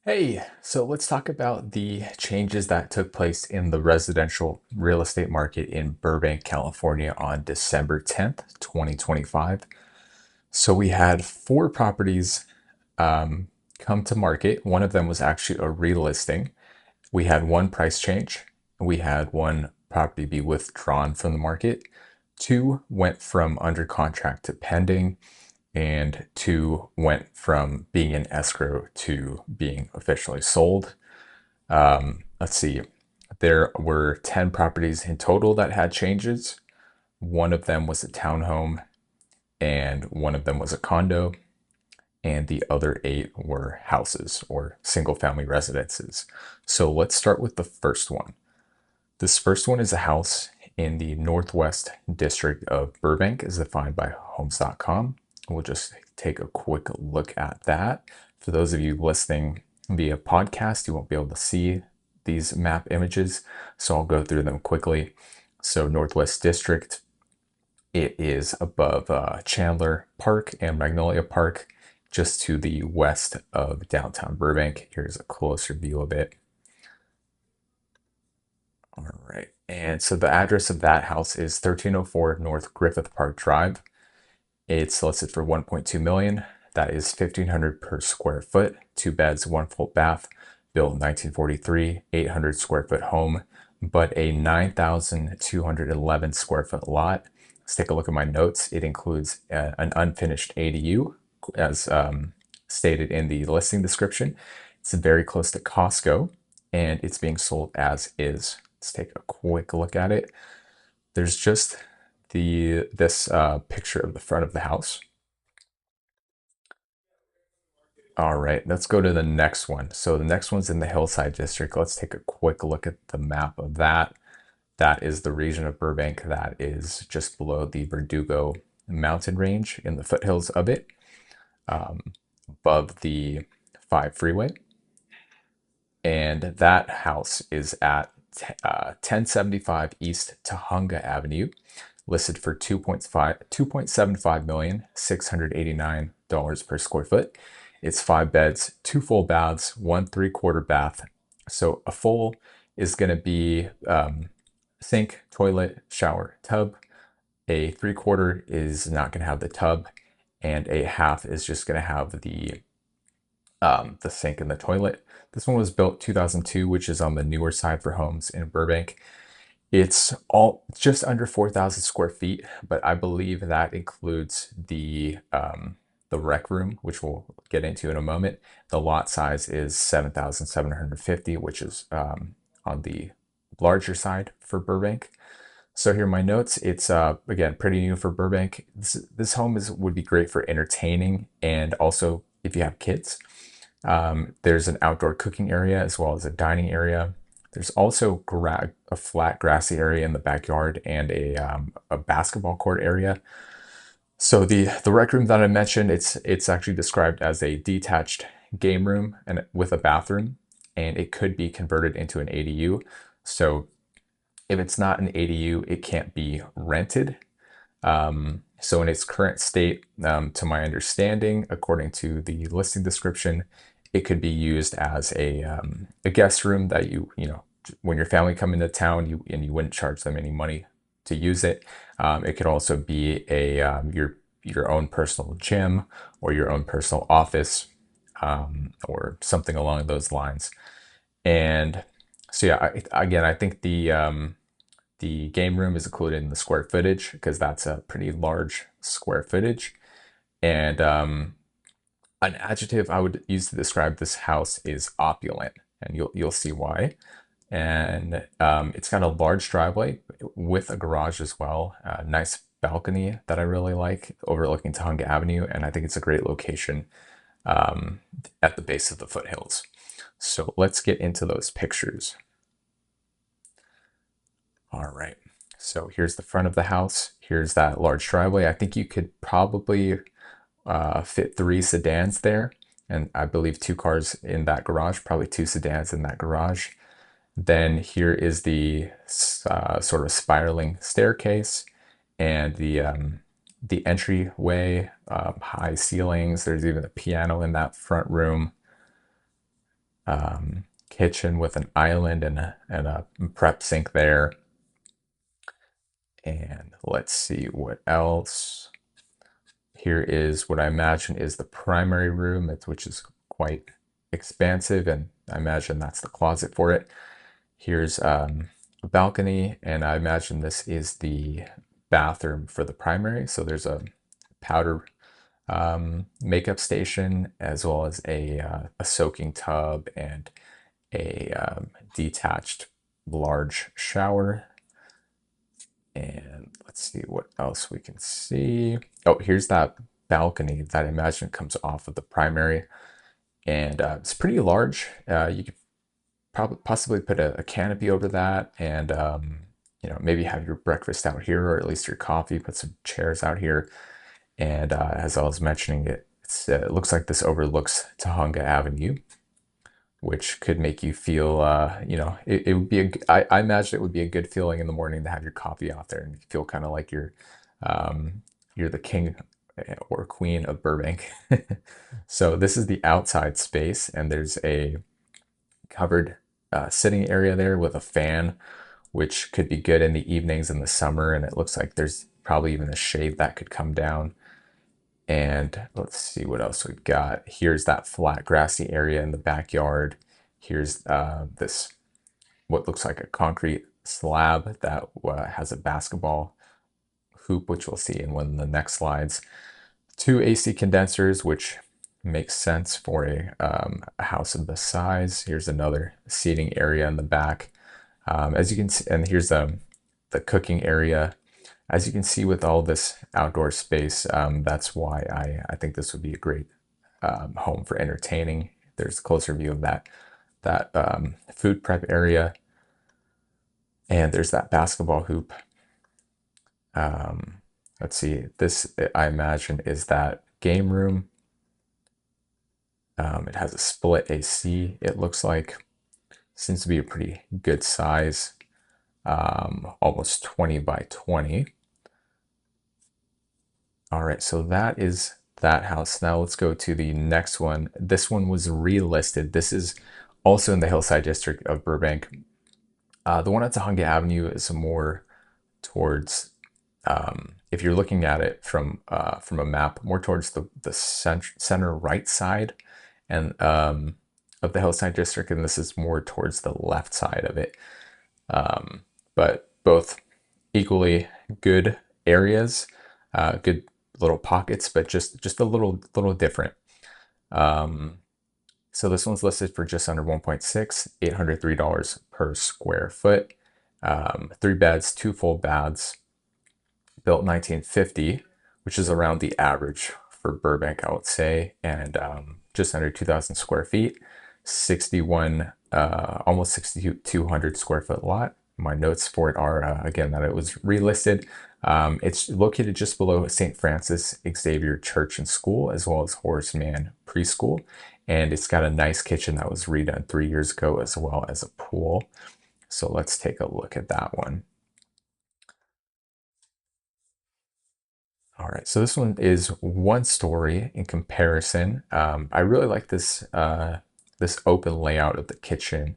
Hey, so let's talk about the changes that took place in the residential real estate market in Burbank, California on December 10th, 2025. So we had four properties um, come to market. One of them was actually a relisting. We had one price change. We had one property be withdrawn from the market. Two went from under contract to pending, and two went from being in escrow to being officially sold. Let's see, there were 10 properties in total that had changes. One of them was a townhome, and one of them was a condo, and the other eight were houses or single family residences. So let's start with the first one. This first one is a house in the Northwest District of Burbank, as defined by Homes.com. We'll just take a quick look at that. For those of you listening via podcast, you won't be able to see these map images, so I'll go through them quickly. So, Northwest District, it is above Chandler Park and Magnolia Park, just to the west of downtown Burbank. Here's a closer view of it. All right. And so the address of that house is 1304 North Griffith Park Drive. It's listed for 1.2 million. That is 1,500 per square foot, two beds, one full bath, built 1943, 800 square foot home, but a 9,211 square foot lot. Let's take a look at my notes. It includes an unfinished ADU, as stated in the listing description. It's very close to Costco, and it's being sold as is. Let's take a quick look at it. There's just this picture of the front of the house. All right, let's go to the next one. So the next one's in the Hillside District. Let's take a quick look at the map of that. That is the region of Burbank that is just below the Verdugo mountain range in the foothills of it, above the 5 freeway. And that house is at 1075 East Tahunga Avenue, listed for 2.75 million, $689 per square foot. It's 5 beds, 2 full baths, 1 3/4 bath. So a full is going to be sink, toilet, shower, tub. A 3/4 is not going to have the tub, and a half is just going to have the sink and the toilet. This one was built 2002, which is on the newer side for homes in Burbank. It's all just under 4,000 square feet, but I believe that includes the rec room, which we'll get into in a moment. The lot size is 7,750, which is on the larger side for Burbank. So here are my notes. It's again pretty new for Burbank. This home would be great for entertaining, and also if you have kids. There's an outdoor cooking area as well as a dining area. There's also a flat grassy area in the backyard and a basketball court area. So the rec room that I mentioned, it's actually described as a detached game room and with a bathroom, and it could be converted into an ADU. So if it's not an ADU, it can't be rented. So in its current state, to my understanding, according to the listing description, it could be used as a guest room that when your family come into town, you wouldn't charge them any money to use it. It could also be your own personal gym or your own personal office, or something along those lines. And so yeah, again, I think the game room is included in the square footage because that's a pretty large square footage. And an adjective I would use to describe this house is opulent, and you'll see why. And it's got a large driveway with a garage as well. A nice balcony that I really like, overlooking Tahunga Avenue, and I think it's a great location at the base of the foothills. So let's get into those pictures. All right. So here's the front of the house. Here's that large driveway. I think you could probably fit 3 sedans there, and I believe 2 cars in that garage, probably 2 sedans in that garage. Then here is the sort of spiraling staircase and the entryway, high ceilings. There's even a piano in that front room. Kitchen with an island and a prep sink there. And let's see what else. Here is what I imagine is the primary room, which is quite expansive, and I imagine that's the closet for it. Here's a balcony, and I imagine this is the bathroom for the primary. So there's a powder makeup station, as well as a soaking tub and a detached large shower. And let's see what else we can see. Oh, here's that balcony that I imagine comes off of the primary, and it's pretty large. You could probably possibly put a canopy over that, and maybe have your breakfast out here, or at least your coffee. Put some chairs out here, and as I was mentioning, it looks like this overlooks Tahunga Avenue, which could make you feel, it would be I imagine it would be a good feeling in the morning to have your coffee out there and feel kind of like you're the king or queen of Burbank. So this is the outside space, and there's a covered sitting area there with a fan, which could be good in the evenings in the summer. And it looks like there's probably even a shade that could come down. And let's see what else we've got. Here's that flat grassy area in the backyard. Here's this, what looks like a concrete slab that has a basketball hoop, which we'll see in one of the next slides. Two AC condensers, which makes sense for a house of this size. Here's another seating area in the back. As you can see, and here's the cooking area. As you can see with all this outdoor space, that's why I think this would be a great home for entertaining. There's a closer view of that food prep area, and there's that basketball hoop. Let's see, this I imagine is that game room. It has a split AC, it looks like. Seems to be a pretty good size, almost 20 by 20. All right, so that is that house. Now let's go to the next one. This one was relisted. This is also in the Hillside District of Burbank. The one at Tahunga Avenue is more towards, if you're looking at it from a map, more towards the center right side and of the Hillside District, and this is more towards the left side of it. But both equally good areas, good little pockets, but just a little different. So this one's listed for just under 1.6, $803 per square foot. 3 beds, 2 full baths, built 1950, which is around the average for Burbank, I would say, and just under 2,000 square feet, 61, almost 6,200 square foot lot. My notes for it are, again, that it was relisted. It's located just below St. Francis Xavier Church and School, as well as Horace Mann Preschool. And it's got a nice kitchen that was redone 3 years ago, as well as a pool. So let's take a look at that one. All right, so this one is 1 story in comparison. I really like this open layout of the kitchen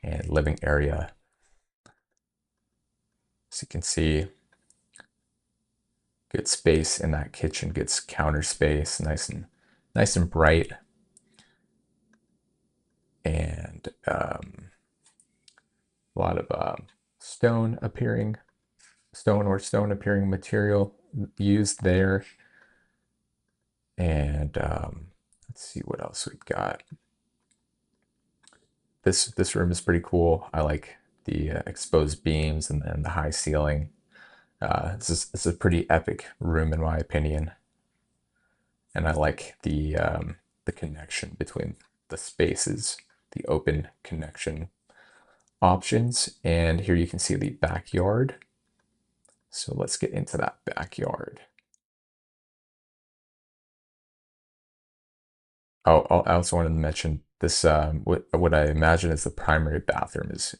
and living area. As you can see, good space in that kitchen, good counter space, nice and bright, and a lot of stone or stone appearing material used there. And let's see what else we've got. This room is pretty cool. I like the exposed beams and the high ceiling. This is a pretty epic room in my opinion, and I like the connection between the spaces, the open connection options. And here you can see the backyard. So let's get into that backyard. Oh, I also wanted to mention this. What I imagine is the primary bathroom is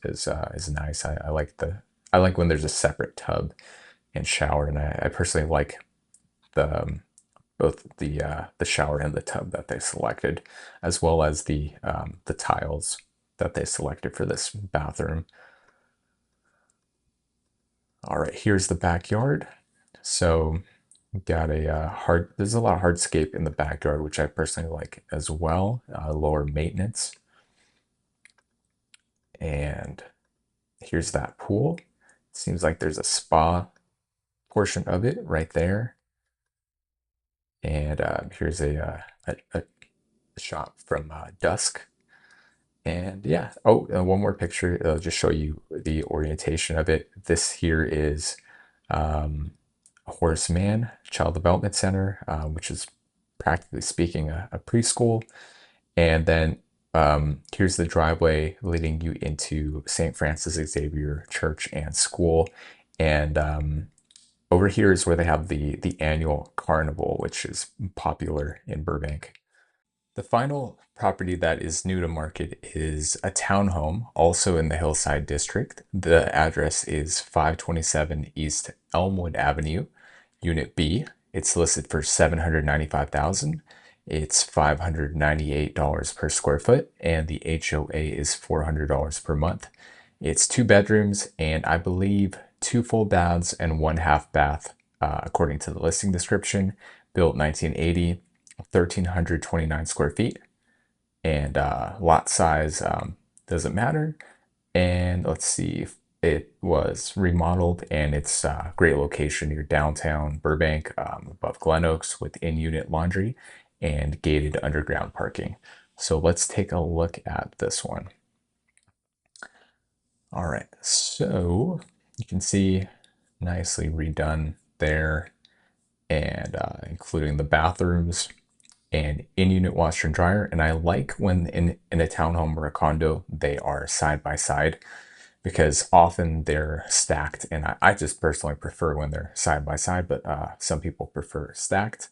nice. I like when there's a separate tub and shower, and I personally like the both the shower and the tub that they selected, as well as the tiles that they selected for this bathroom. All right, here's the backyard. So got a there's a lot of hardscape in the backyard, which I personally like as well. Lower maintenance. And here's that pool. Seems like there's a spa portion of it right there. And here's a shot from dusk. And yeah, oh, one more picture. I'll just show you the orientation of it. This here is Horace Mann Child Development Center, which is practically speaking a preschool. And then here's the driveway leading you into St. Francis Xavier Church and School. And over here is where they have the annual carnival, which is popular in Burbank. The final property that is new to market is a townhome, also in the Hillside District. The address is 527 East Elmwood Avenue, Unit B. It's listed for $795,000. It's $598 per square foot, and the HOA is $400 per month. It's 2 bedrooms, and I believe 2 full baths and 1 half bath, according to the listing description. Built 1980. 1,329 square feet, and lot size doesn't matter. And let's see, if it was remodeled, and it's a great location near downtown Burbank, above Glen Oaks, with in-unit laundry and gated underground parking. So let's take a look at this one. All right, so you can see nicely redone there, and including the bathrooms and in-unit washer and dryer. And I like when in a townhome or a condo, they are side by side, because often they're stacked. And I just personally prefer when they're side by side, but some people prefer stacked.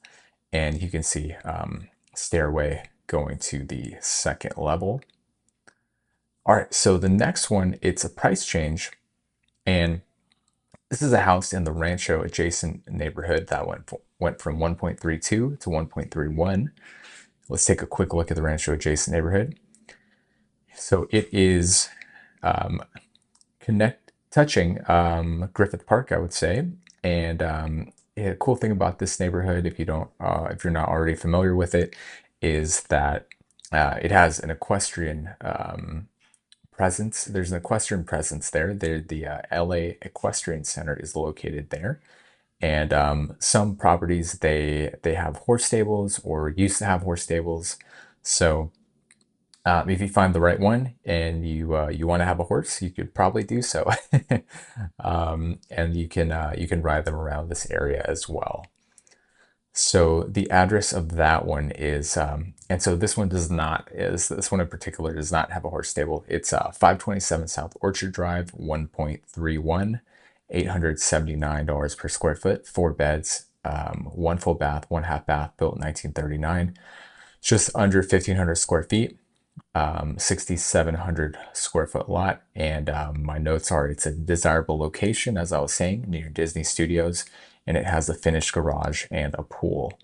And you can see stairway going to the second level. All right, so the next one, it's a price change. And this is a house in the Rancho adjacent neighborhood that went from 1.32 to 1.31. Let's take a quick look at the Rancho adjacent neighborhood. So it is touching Griffith Park, I would say. And a cool thing about this neighborhood, if you're not already familiar with it, is that it has an equestrian presence. There's an equestrian presence there. The LA Equestrian Center is located there. And some properties, they have horse stables or used to have horse stables. So if you find the right one and you want to have a horse, you could probably do so. And you can ride them around this area as well. So the address of that one is, and so this one this one in particular does not have a horse stable. It's 527 South Orchard Drive, 1.31, $879 per square foot, 4 beds, 1 full bath, 1 half bath, built in 1939, just under 1,500 square feet, 6,700 square foot lot. And my notes are, it's a desirable location, as I was saying, near Disney Studios, and it has a finished garage and a pool.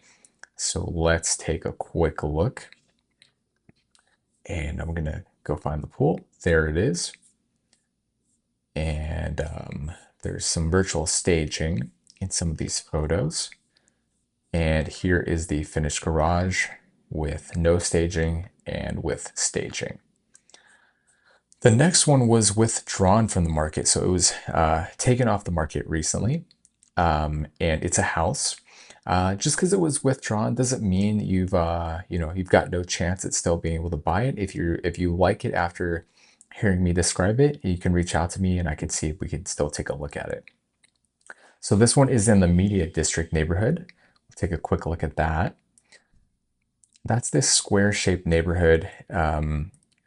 So let's take a quick look. And I'm gonna go find the pool. There it is. And there's some virtual staging in some of these photos. And here is the finished garage with no staging and with staging. The next one was withdrawn from the market. So it was taken off the market recently. And it's a house. Just because it was withdrawn doesn't mean you've got no chance at still being able to buy it. If you like it after hearing me describe it, you can reach out to me and I can see if we can still take a look at it. So this one is in the Media District neighborhood. We'll take a quick look at that. That's this square-shaped neighborhood,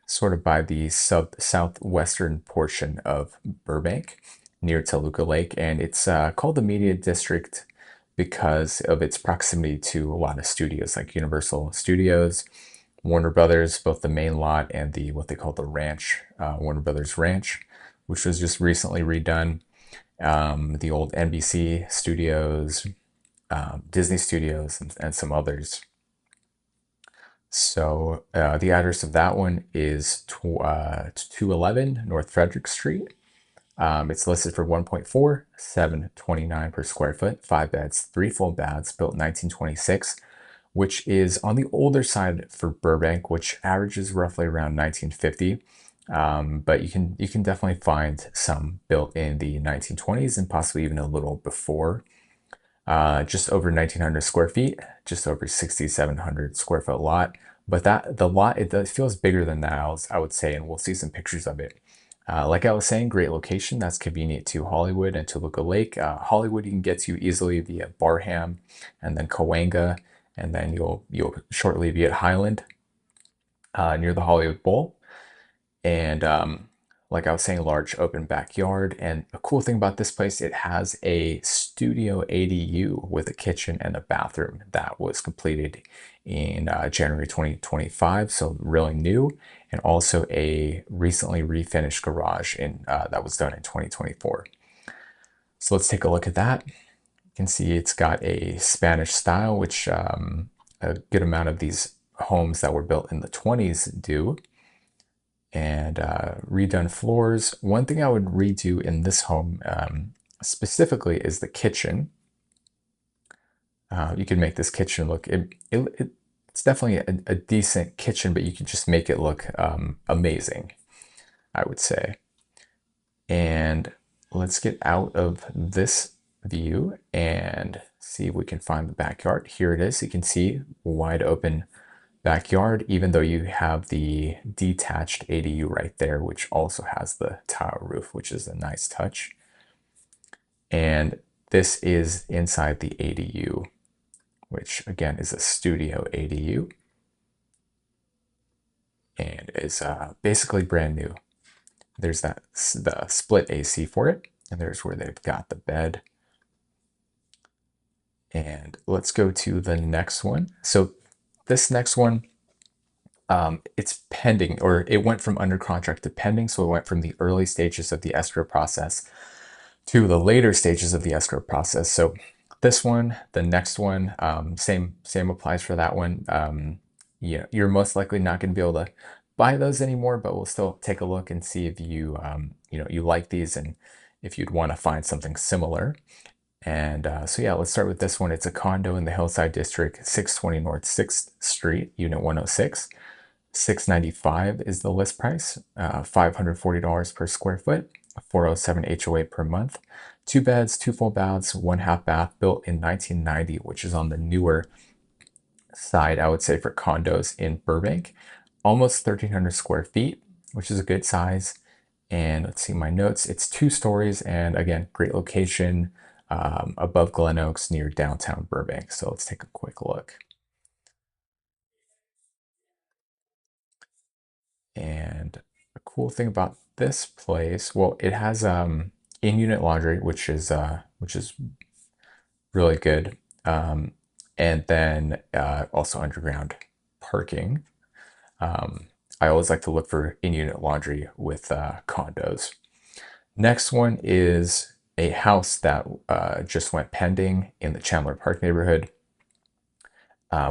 sort of by the southwestern portion of Burbank, near Toluca Lake, and it's called the Media District because of its proximity to a lot of studios like Universal Studios, Warner Brothers, both the main lot and what they call the ranch, Warner Brothers Ranch, which was just recently redone. The old NBC studios, Disney Studios, and some others. So the address of that one is 211 North Frederick Street. It's listed for 1.4, 729 per square foot, 5 beds, 3 full baths, built in 1926, which is on the older side for Burbank, which averages roughly around 1950. But you can definitely find some built in the 1920s and possibly even a little before. Just over 1,900 square feet, just over 6,700 square foot lot. But the lot, it feels bigger than that, I would say, and we'll see some pictures of it. Like I was saying, great location. That's convenient to Hollywood and Toluca Lake. Hollywood you can get to easily via Barham, and then Cahuenga, and then you'll shortly be at Highland, near the Hollywood Bowl. And like I was saying, large open backyard. And a cool thing about this place, it has a studio ADU with a kitchen and a bathroom that was completed in January 2025, so really new, and also a recently refinished garage that was done in 2024. So let's take a look at that. You can see it's got a Spanish style, which a good amount of these homes that were built in the 20s do, and redone floors. One thing I would redo in this home specifically is the kitchen. You can make this kitchen look, it's definitely a decent kitchen, but you can just make it look amazing, I would say. And let's get out of this view and see if we can find the backyard. Here it is. You can see wide open backyard, even though you have the detached ADU right there, which also has the tile roof, which is a nice touch. And this is inside the ADU, which again is a studio ADU and is basically brand new. There's the split AC for it, and there's where they've got the bed. And let's go to the next one. So this next one, it's pending, or it went from under contract to pending. So it went from the early stages of the escrow process to the later stages of the escrow process. So this one, the next one, same applies for that one. Yeah, you're most likely not going to be able to buy those anymore, but we'll still take a look and see if you you like these and if you'd want to find something similar. And so yeah, let's start with this one. It's a condo in the Hillside District, 620 North 6th Street, Unit 106. $695 is the list price, $540 per square foot, 407 HOA per month. 2 beds, 2 full baths, 1 half bath, built in 1990, which is on the newer side, I would say, for condos in Burbank. Almost 1,300 square feet, which is a good size. And let's see my notes. It's 2 stories, and again, great location, above Glen Oaks near downtown Burbank. So let's take a quick look. And a cool thing about this place, well, it has in-unit laundry, which is really good, and then also underground parking. I always like to look for in-unit laundry with condos. Next one is a house that just went pending in the Chandler Park neighborhood,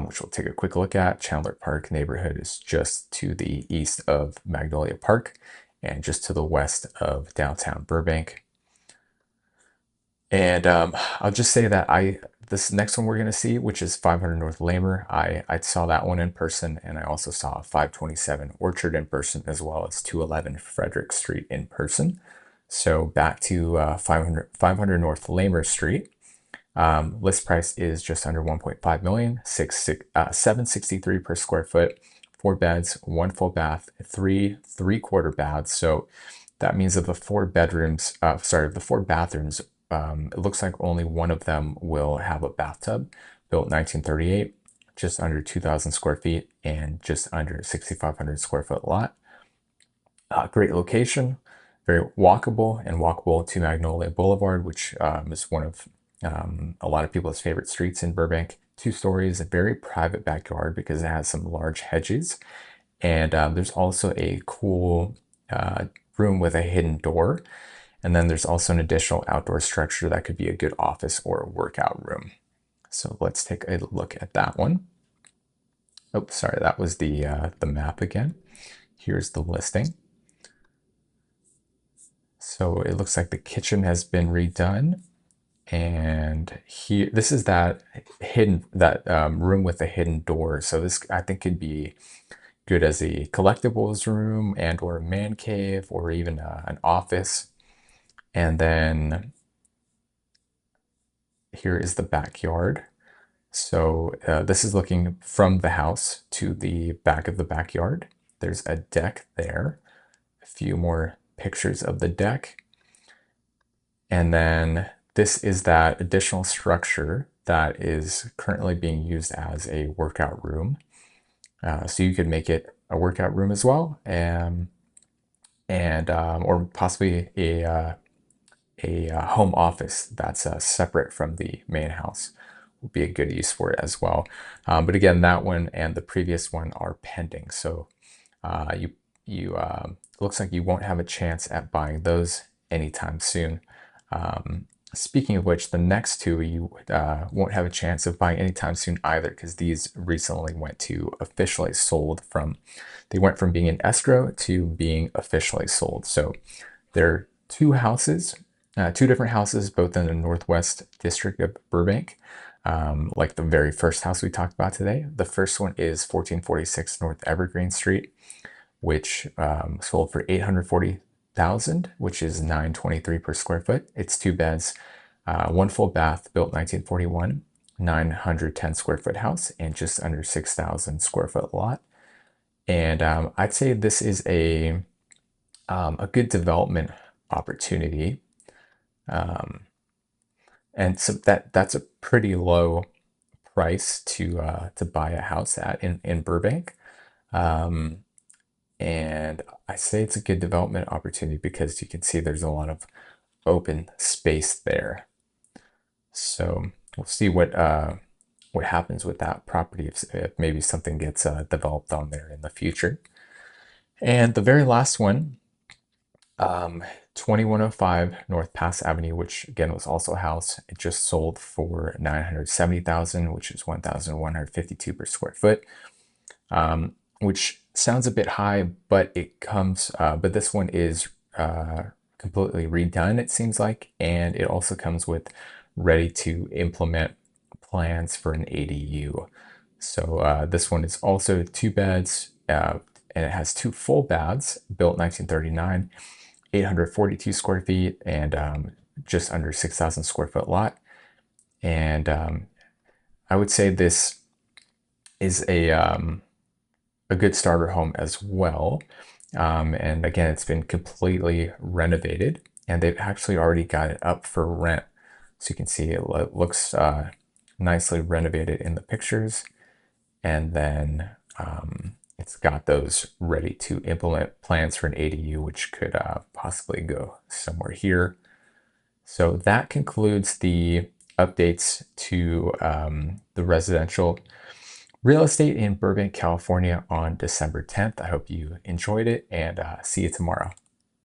which we'll take a quick look at. Chandler Park neighborhood is just to the east of Magnolia Park and just to the west of downtown Burbank. And I'll just say that this next one we're going to see, which is 500 North Lamer, I saw that one in person, and I also saw 527 Orchard in person, as well as 211 Frederick Street in person. So back to 500 North Lamer Street. List price is just under 1.5 million, 763 per square foot, 4 beds, 1 full bath, 3 3/4 baths. So that means of the 4 bedrooms, of the 4 bathrooms, it looks like only one of them will have a bathtub. Built 1938, just under 2,000 square feet and just under 6,500 square foot lot. Great location, very walkable, and walkable to Magnolia Boulevard, which is one of a lot of people's favorite streets in Burbank. 2 stories, a very private backyard because it has some large hedges. And there's also a cool room with a hidden door. And then there's also an additional outdoor structure that could be a good office or workout room. So let's take a look at that one. Oh, sorry, that was the map again. Here's the listing. So it looks like the kitchen has been redone. And here, this is that room with a hidden door. So this, I think, could be good as a collectibles room and or a man cave or even an office. And then here is the backyard. So this is looking from the house to the back of the backyard. There's a deck there, a few more pictures of the deck. And then this is that additional structure that is currently being used as a workout room. So you could make it a workout room as well, or possibly a home office that's separate from the main house would be a good use for it as well. But again, that one and the previous one are pending. So you looks like you won't have a chance at buying those anytime soon. Speaking of which, the next two you won't have a chance of buying anytime soon either, because these recently went to officially sold they went from being in escrow to being officially sold. So there are two different houses, both in the Northwest District of Burbank. Like the very first house we talked about today. The first one is 1446 North Evergreen Street, which sold for $840,000, which is $923 per square foot. It's 2 beds, 1 full bath, built 1941, 910 square foot house, and just under 6,000 square foot lot. And I'd say this is a good development opportunity. And so that's a pretty low price to buy a house at in Burbank. And I say it's a good development opportunity because you can see there's a lot of open space there. So we'll see what happens with that property if maybe something gets developed on there in the future. And the very last one, 2105 North Pass Avenue, which again was also a house. It just sold for $970,000, which is $1,152 per square foot. Which sounds a bit high, but but this one is completely redone, it seems like, and it also comes with ready to implement plans for an ADU. So this one is also 2 beds, and it has 2 full baths, built 1939, 842 square feet, and just under 6,000 square foot lot. And I would say this is a good starter home as well. And again, it's been completely renovated, and they've actually already got it up for rent. So you can see it looks nicely renovated in the pictures. And then it's got those ready to implement plans for an ADU, which could possibly go somewhere here. So that concludes the updates to the residential real estate in Burbank, California on December 10th. I hope you enjoyed it, and see you tomorrow.